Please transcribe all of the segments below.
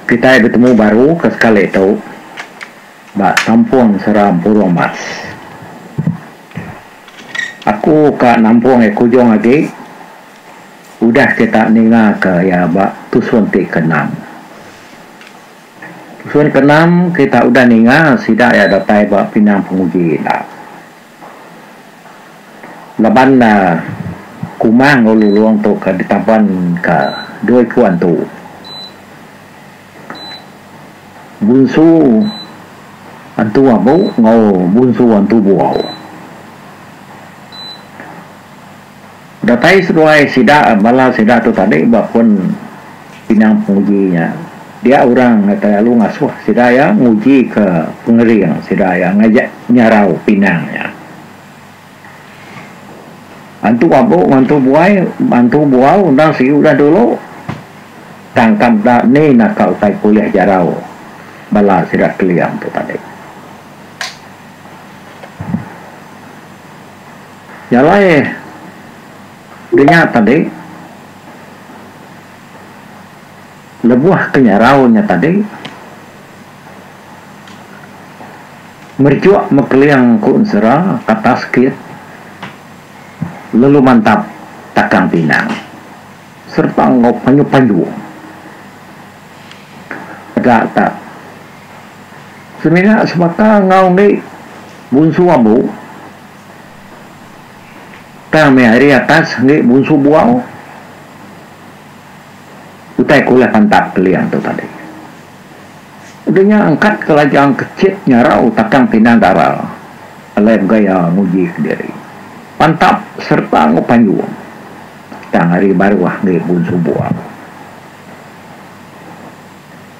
kita bertemu baru ke sekali itu bak Tampuang Seram Puromas. Aku ke Nampung Kujong lagi udah kita ninga ke ya bak Tusun ke-6. Tusun ke-6 kita udah ninga sidak ya datai bak Pinang Penguji lah. Laban kumang luang tu ke ditapan ke dua kuan tu bunsu antu abu ngau bunsu antu buau datai seruai sidak bala sidak tu tadi bakun Pinang Pengujinya dia orang kata lu ngasuh sidak ya nguji ke pengering sidak ya ngajak nyarau Pinangnya antu abu mantu buau undang si udah dulu tangkap dah ni nak kau tai kuliah jarau bala sidak keliang tu tadi jalai dia tadi lebuah kenyaraunya tadi merjuak mekeliang ku unsera kata skit lalu mantap takang Pinang serta ngau panyu-panyu agak tak sebenarnya semaka ngau ni bunsu abu kami hari atas ni bunsu buau utai kuliah pantap keliang tu tadi udahnya angkat ke lajang kecil nyarau takang Pinang daral alai gaya nguji ke diri pantap serta ngupanyu tang hari baru ngi bunsu buang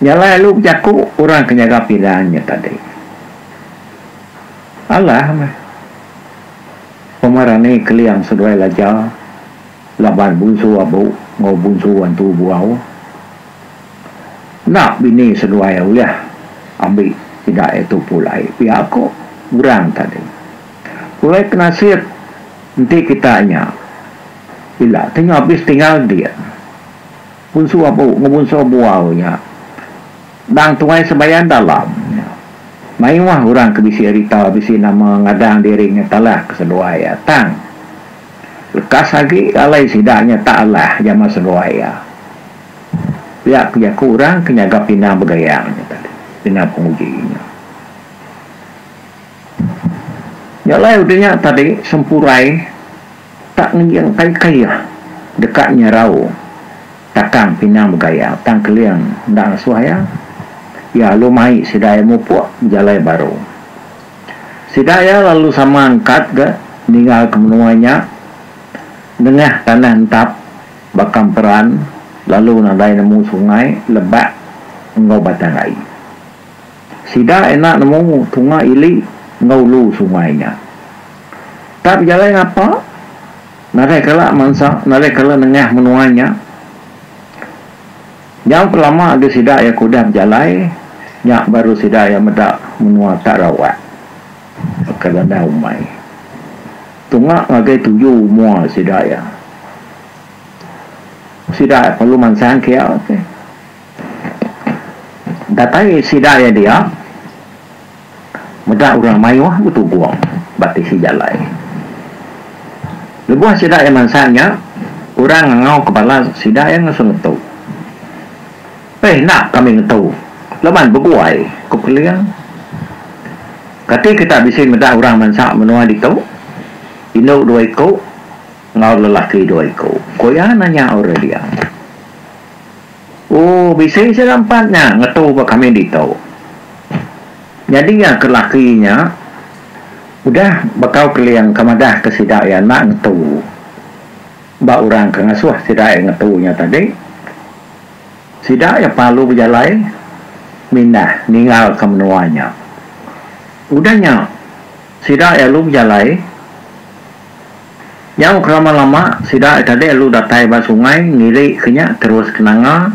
nyala lu jaku orang kenyaga Pinangnya tadi Allah pemarane keliang seduai laja laban bunsu abu ngau bunsu antu buau nak bini seduai uliah ambil tidak itu pulai pihak aku kurang tadi pulai kenasir nanti kitanya bila tinggal dia bunsu abu ngebunsu buaunya bang tungai sebayan dalam main wah orang kebisi rita bisi nama ngadang dirinya talah keseduaya tang lekas lagi alai sidaknya taklah jama seduaya pihak kerja kurang kenyaga Pinang bergayangnya tadi Pinang Pengujinya nyalai udahnya tadi sempurai tak ngiyang kai-kai dekatnya rau takang Pinang bergaya tang keliang ndang suaya ya lumai sidaya mupuk jalai baru sidaya lalu sama angkat ke ninggal kemenuanya dengah tanah entap bakam peran lalu nadai nemu sungai lebak ngau batang air sida enak nemu tunga ili ngaulu sungainya tapi jalan apa narai kala mansa narai kala nengah menuanya yang pertama ada sidak ya kudah jalai nyak baru sidak ya medak menua tak rawat kalau dah umai tunga ngagai tuju mua sidak ya sidak perlu mansang kia okey datai sidak ya dia medak orang mayuah betul buang batis si jalai lebuah sidak yang mansanya orang ngau kepala sidak yang ngesungetu nak kami ngetu leman berguai kekeliang kati kita bisa medak orang mansak menua di tu induk 2 ekor ngau lelaki 2 ekor koya nanya orang dia oh bisa serampatnya ngetu apa kami di tu jadi yang kelakinya udah bakal keliang kemadah ke sidak yang nak ngetu mbak orang ke ngasuh sidak yang ngetunya tadi sidak ya palu berjalai mindah ninggal ke menuanya udahnya sidak ya lu berjalai yang lama-lama sidak tadi lu datai ba sungai ngiri kenya terus kenanga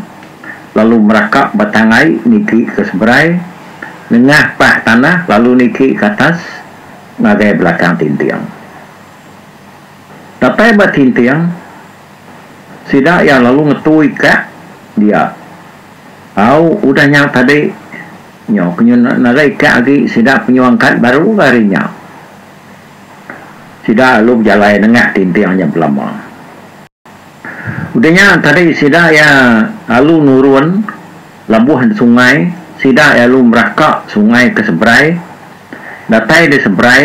lalu merakak batangai niki ke seberai nengah pah tanah lalu niki ke atas ngagai belakang tintiang datai ba tintiang sidak ya lalu ngetui kak dia Udahnya tadi nyo kunyo narai ka agi sida penyuangkat baru garinya. Sida lu berjalan nengah tintiangnya belama. Udahnya tadi sida ya alu nurun labuhan sungai, sida ya lu merakak sungai ke seberai. Datai di seberai.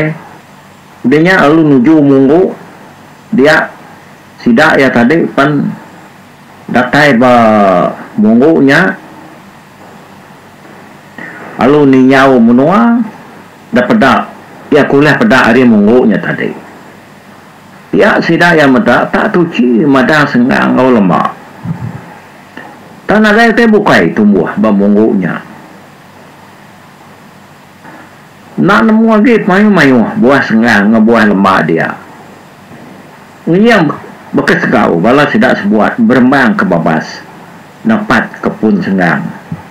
Udahnya alu nuju munggu dia sida ya tadi pan datai ba munggunya alu ni nyau menua dah pedak ya kuliah pedak hari munggunya tadi ya sida ya meda tak tuci mada sengang au lemak tanah lai te bukai tumbuh ba munggunya nak nemu lagi mayu-mayu buah sengang ngebuah lemak dia yang bekas kau bala sida sebuat berembang ke babas dapat kepun sengang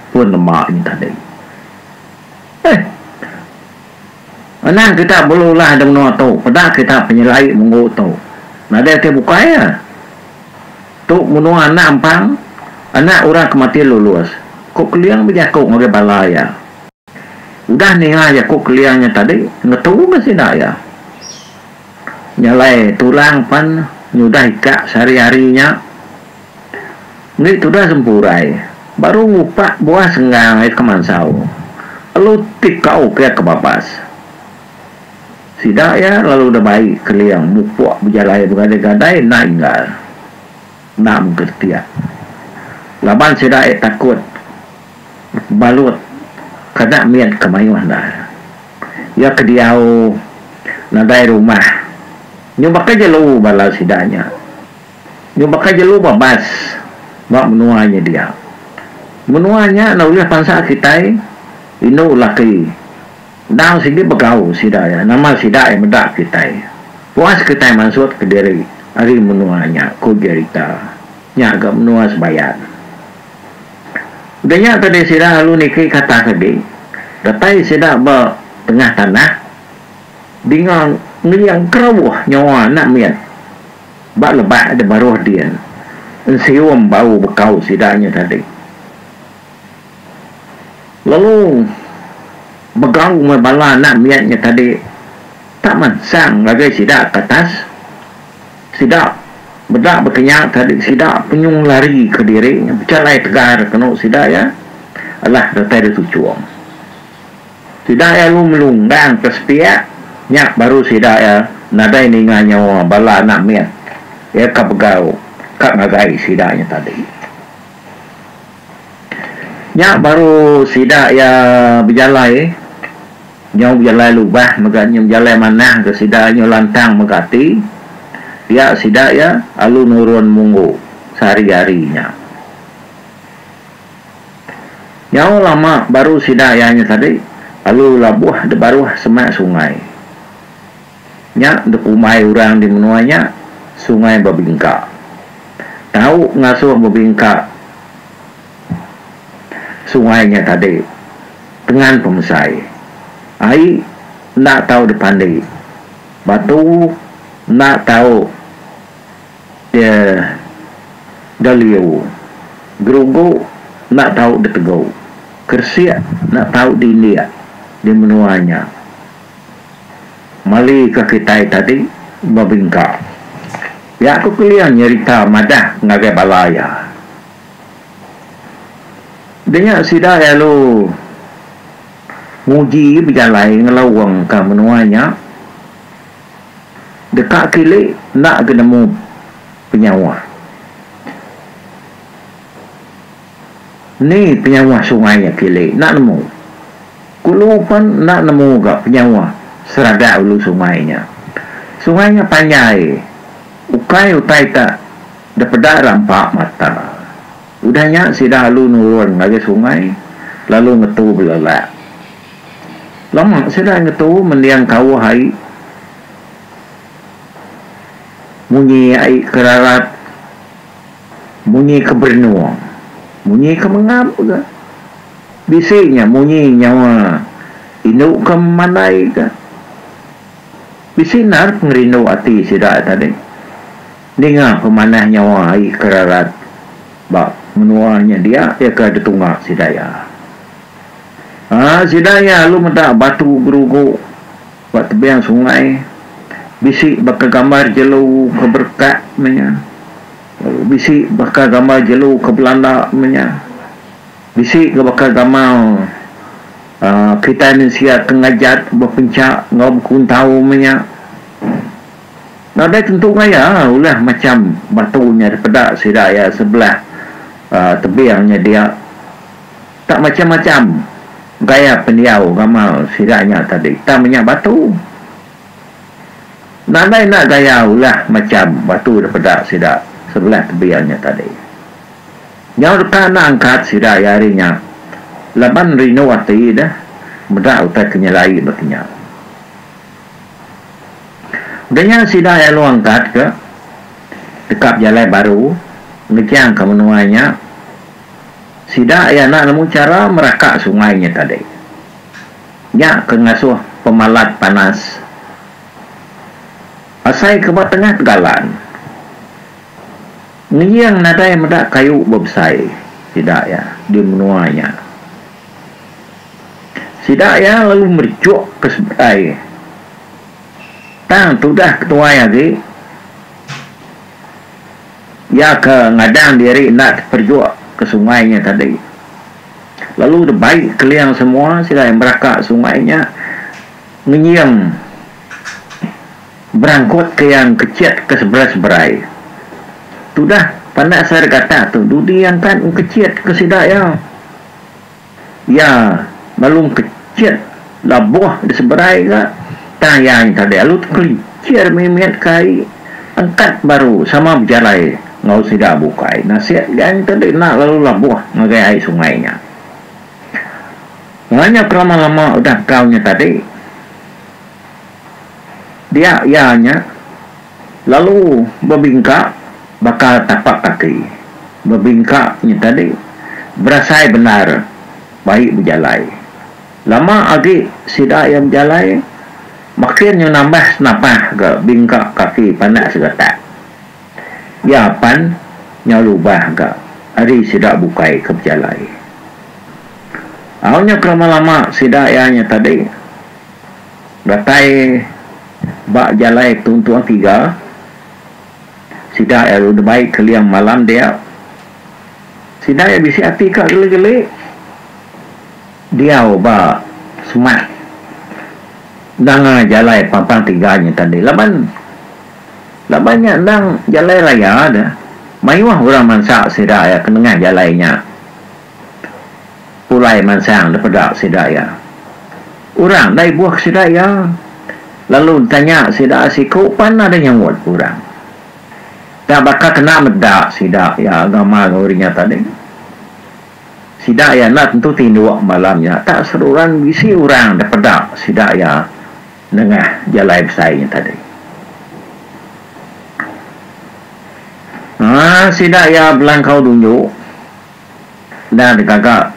pun lemak ni tadi Anak kita berulah ada menua tu. Pada kita penyelai munggu tu. Nada kita buka ya. Tu menua anak ampang. Anak orang kematian lulus. Kok keliang berjakuk ngore balaya. Udah nih aja kok keliangnya tadi. Ngetu ke sida ya. Nyalai tulang pan. Nyudah ikak sehari-harinya. Ini sudah sempurai. Baru ngupak buah senggang air kemansau. Lalu tikau ke babas. Sida ya lalu dah baik keliang mupuk berjalan bergadai-gadai nainggal. Nak mengerti ya. Laban sida takut balut kena mian kemayuan dah. Ya kediau nadai rumah. Nyubak aja lu bala sidanya. Nyubak aja lu babas. Bak menuanya dia. Menuanya naulah pansa kita inu laki daun sini begau sidaya nama sidaya medak kita puas kita masuk ke diri hari menuanya ku gerita nyaga menua sebayar udahnya tadi sida lu niki kata tadi datai sida ba tengah tanah dengan ngeliang kerawuh nyawa nak mian bak lebak ada baruh dia ensium bau bekau sidanya tadi lalu begau membala nak miatnya tadi tak mansang lagi sidak ke atas sidak bedak berkenyak tadi sidak penyung lari ke diri bercalai tegar kena sidak ya alah datai dia tucuang sidak ya lu melunggang ke sepiak nyak baru sidak ya nadai ninganya bala nak miat ya ke begau kak ngagai sidaknya tadi nya baru sida ya berjalai nyau berjalai lubah maganya berjalai manah ke sida nyo lantang megati dia sida ya alu nurun munggu sehari-harinya nyau lama baru sida ya tadi alu labuh de baru semak sungai nya de umai orang di menuanya sungai babingka tahu ngasuh babingka sungainya tadi dengan pemesai ai nak tahu dipandai batu nak tahu dia daliu gerugo nak tahu detegau kersia nak tahu di India di menuanya mali ke kita tadi babingka ya aku kelian nyerita madah ngagai balaya dengan sida ya lu nguji berjalan ngelawang ke menuanya dekat kili nak kenemu penyawa ni penyawa sungainya kili nak nemu kulupan nak nemu gak penyawa serada ulu sungainya panjang utai tak dapat rampak mata udahnya sida lu nurun lagi sungai lalu ngetu belalak lama sida ngetu mendiang kau hai munyi ai kerarat munyi kebernuang munyi kemengap juga bisiknya munyi nyawa induk kemanai ka bisinar pengerinu hati sida tadi dengar pemanah nyawa ai kerarat bak menuanya dia ke ada tunggak si Daya. Si Daya lu mendak batu gerugu buat tebiang sungai, bisik bakal gambar jelu ke berkat menya, bisik bakal gambar jelu ke Belanda menya, bisik bakal gambar kita ni siap tengajat berpencak ngau kuntau menya. Ada tentu gaya ulah macam batunya daripada si Daya sebelah tebiangnya dia tak macam-macam gaya pendiau gamal si Daya tadi tak banyak batu. Nak gaya ulah macam batu daripada si Daya sebelah tebiangnya tadi. Yang dekat nak angkat si Daya harinya laban rino ati dah mudah utai kenyalai berkenyak. Udahnya si Daya lu angkat ke dekat jalan baru ngejang ke menuanya. Si Daya nak nemu cara merakak sungainya tadi. Ya ke ngasuh pemalat panas. Asai ke tengah tegalan. Ngejang nadai medak kayu berbesai si Daya di menuanya. Si Daya lalu mercuk ke sebelah. Tang tu dah ketua lagi. Ya ke ngadang diri nak perjuak ke sungainya tadi. Lalu baik keliang semua sila yang berakak sungainya ngenyang berangkut ke yang kecil ke seberai-seberai. Tu dah pandai saya kata tu dudi yang kan kecil ke si Daya. Ya malum kecil labuh di seberai ke tayang tadi lalu kelicir mimet kai angkat baru sama berjalai ngau sida bukai nasihat gang tadi nak lalu labuh ngagai air sungainya. Hanya lama-lama udah kaunya tadi dia ianya lalu berbingkak bakal tapak kaki berbingkaknya tadi berasai benar baik berjalai. Lama lagi sida yang berjalai makin yang nambah napah ke bingkak kaki panak segetak. Ya pan nyalubah ke hari sidak bukai ke berjalai. Awalnya lama-lama sidak ianya tadi batai bak jalai tuntuan 3. Sidak ya udah baik keliang malam dia. Sidak ya bisi hati kak geli-geli. Dia ubah semak dang jalai pampang 3-nya tadi labannya dang jalai raya ada mayuah orang mansak sidaya ke tengah jalainya pulai mansang daripada sidaya orang dari buah sidaya lalu tanya sidaya siku pan ada nyanggut orang tak bakal kena medak sidaya agama ngurinya tadi sidaya nak tentu tinduk malamnya tak seruran bisi orang daripada sidaya nengah jalai besarnya tadi. Si Daya belangkau dunjuk dan dikagak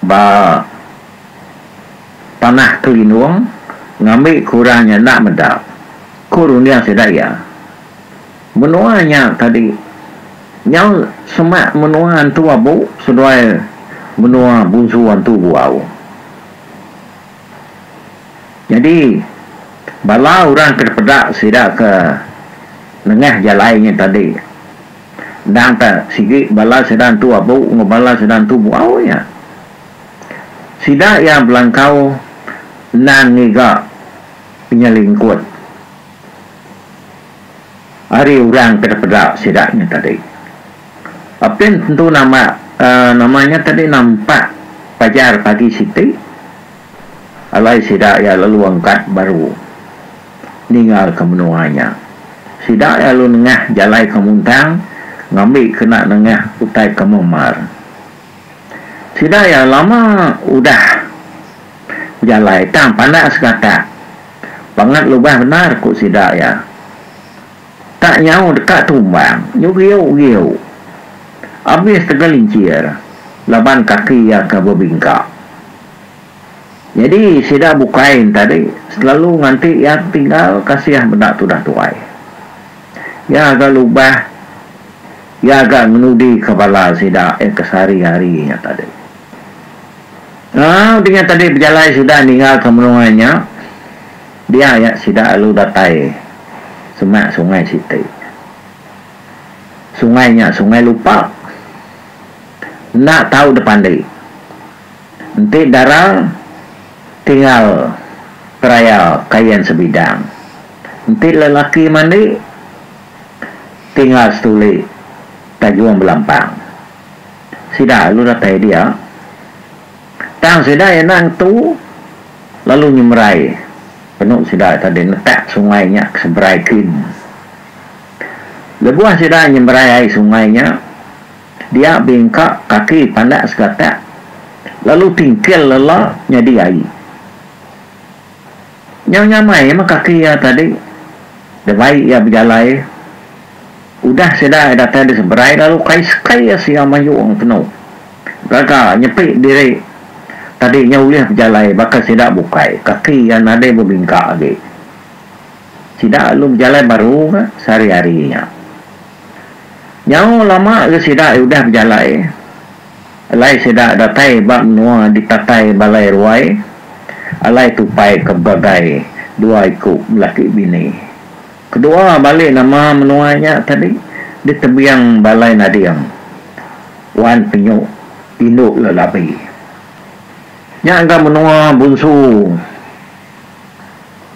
ba tanah kelindung ngambil kurangnya nak medap kurun dia si Daya menuanya tadi yang semak menuan tu abu sesuai menua bunsuan tu buau. Jadi bala orang terpedak sidak ke lengah jalainya tadi dan tak sikit bala sedang tu abu ngobala sedang tu buau ya sidak yang belangkau nan niga penyelingkut hari orang terpedak sidaknya tadi apa tentu namanya tadi nampak pajar pagi siti alai sidak ya lalu angkat baru ninggal ke menuanya sidak ya lalu nengah jalai ke muntang ngambil kena nengah utai ke memar sidak ya lama udah jalai tang pandak sekata banget lubah benar kok sidak ya tak nyau dekat tumbang nyugiu habis tergelincir laban kaki yang ke berbingkak. Jadi sidak bukain tadi selalu nganti yang tinggal kasih benak tu dah tuai. Ya agak lubah Ya agak menudi kepala sida kesehari-harinya tadi. Dengan tadi berjalan sudah tinggal kemenungannya. Dia ya sida lalu datai semak sungai Siti. Sungainya sungai lupa. Nak tahu depan dia. Nanti darah tinggal peraya kain sebidang. Nanti lelaki mandi tinggal setuli tajuan belampang. Sida lu datai dia. Tang sida yang nang tu lalu nyemrai. Penuh sida tadi netak sungainya seberai kin. Lebuah sida nyemrai sungainya. Dia bengkak kaki pandak segatak. Lalu tingkil lelah nyadi air. Nyamai emang kaki ya tadi. Dah baik ya berjalai. Udah sudah datang di seberai lalu kai-kai ya siapa mayu orang penuh. Gagal nyepik diri. Tadinya ulih berjalai bakal tidak bukai. Kaki yang ada berbingkak lagi. Tidak lu berjalai baru kan sehari-harinya. Nyawa lama ke sidak udah berjalai. Alai sidak datai bab menua ditatai balai ruai. Alai tupai kebagai dua ikut laki bini. Kedua balik nama menuanya tadi di tebiang balai nadiang. Wan penyuk induk lelapi. Nya agak menua bunsu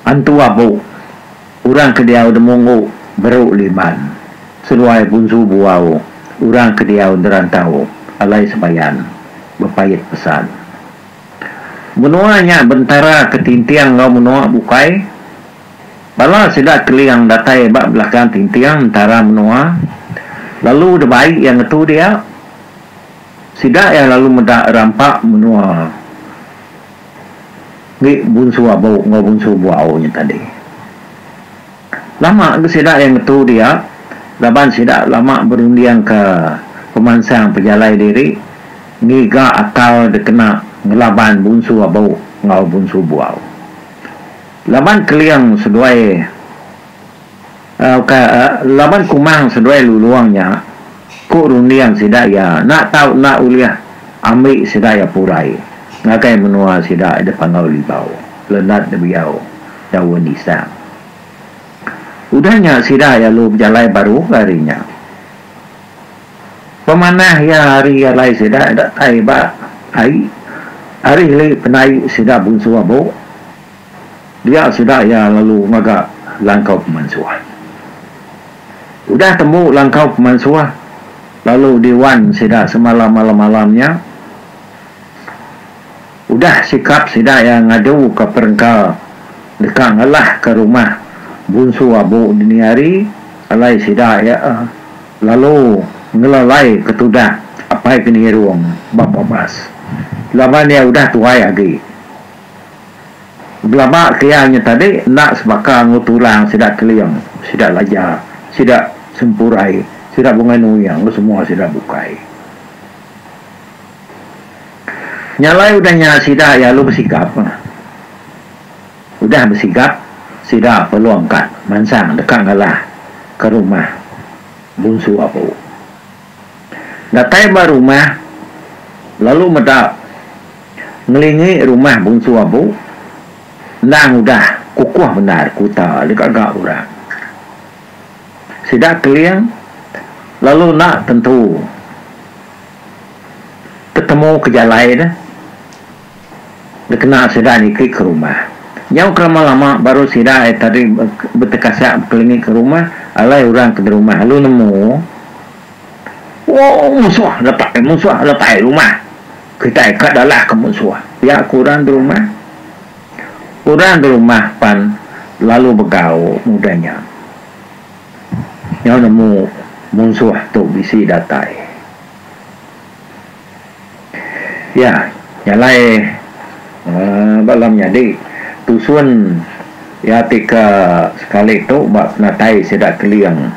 antu abu. Urang kediau demungu beruk liman. Seluai bunsu buau. Urang kediau derantau. Alai sebayan berpayat pesan. Menuanya bentara ketintiang ngau menua bukai. Bala sidak keliang datai bak belakang tintiang antara menua. Lalu debaik yang itu dia. Sidak yang lalu medak rampak menua. Ngi bunsu abu ngau bunsu buaunya tadi. Lama ke sidak yang itu dia. Laban sidak lama berundiang ke pemansang pejalai diri. Ngiga akal dekena ngelaban bunsu abu ngau bunsu buau. Laban keliang seduai laban kumang seduai luluangnya. Ku rundiang sidak ya nak tahu nak uliah ambil sidak ya purai. Ngakai menua sidak depan ngau libau. Lenat debiau daun nisang. Udahnya sidak ya lu berjalai baru harinya. Pemanah ya hari ya lai sidak dak tai ba ai hari li penai sidak bunsu abu. Dia sidak ya lalu ngagak langkau pemansuah. Udah temu langkau pemansuah. Lalu diwan sidak semalam malamnya. Udah sikap sidak yang ngadu ke perengkal dekat ngalah ke rumah bunsu abu dini hari. Alai sidak ya lalu ngelalai ketudah apa yang kini ruang bapak bas. Laban ya udah tuai lagi. Belama kianya tadi nak sebakar ngutulang sidak keliang, sidak lajar, sidak sempurai, sidak bunga nuyang, semua sidak bukai. Nyalai udahnya sidak ya lu bersikap. Udah bersikap, sidak peluangkan mansang dekat ngalah ke rumah bunsu abu. Datai baru rumah lalu medak ngelingi rumah bunsu abu. Nang udah kukuh benar kuta dekat gak orang. Sidak keliang lalu nak tentu ketemu kejalai dah. Dia kena sidak nikik ke rumah. Yang lama-lama baru sidak tadi bertekasak berkelingi ke rumah. Alai orang ke rumah lalu nemu. Oh musuh letak rumah. Kita ikat adalah ke musuh. Ya kurang di rumah. Kurang di rumah pan lalu begau mudanya. Yang nemu musuh tu bisi datai. Ya, nyalai balam jadi tusun ya tika sekali tu bab natai sedak keliang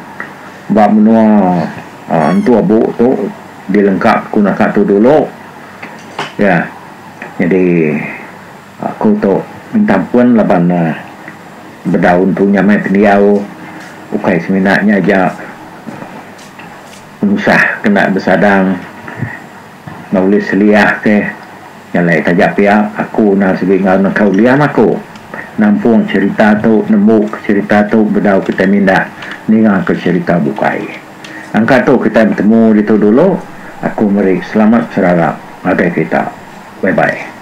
bab menua antu abu tu dilengkap gunakan tu dulu. Ya, jadi aku tu minta pun laban berdaun punya mai peniau ukai seminaknya aja menusah kena bersadang nulis liah teh yang lain tajak pihak aku nak sebingal nak kau liam aku nampung cerita tu nemu cerita tu bedau kita minda ningang ke cerita bukai angka tu kita bertemu di tu dulu aku meri selamat seragam agai kita bye bye.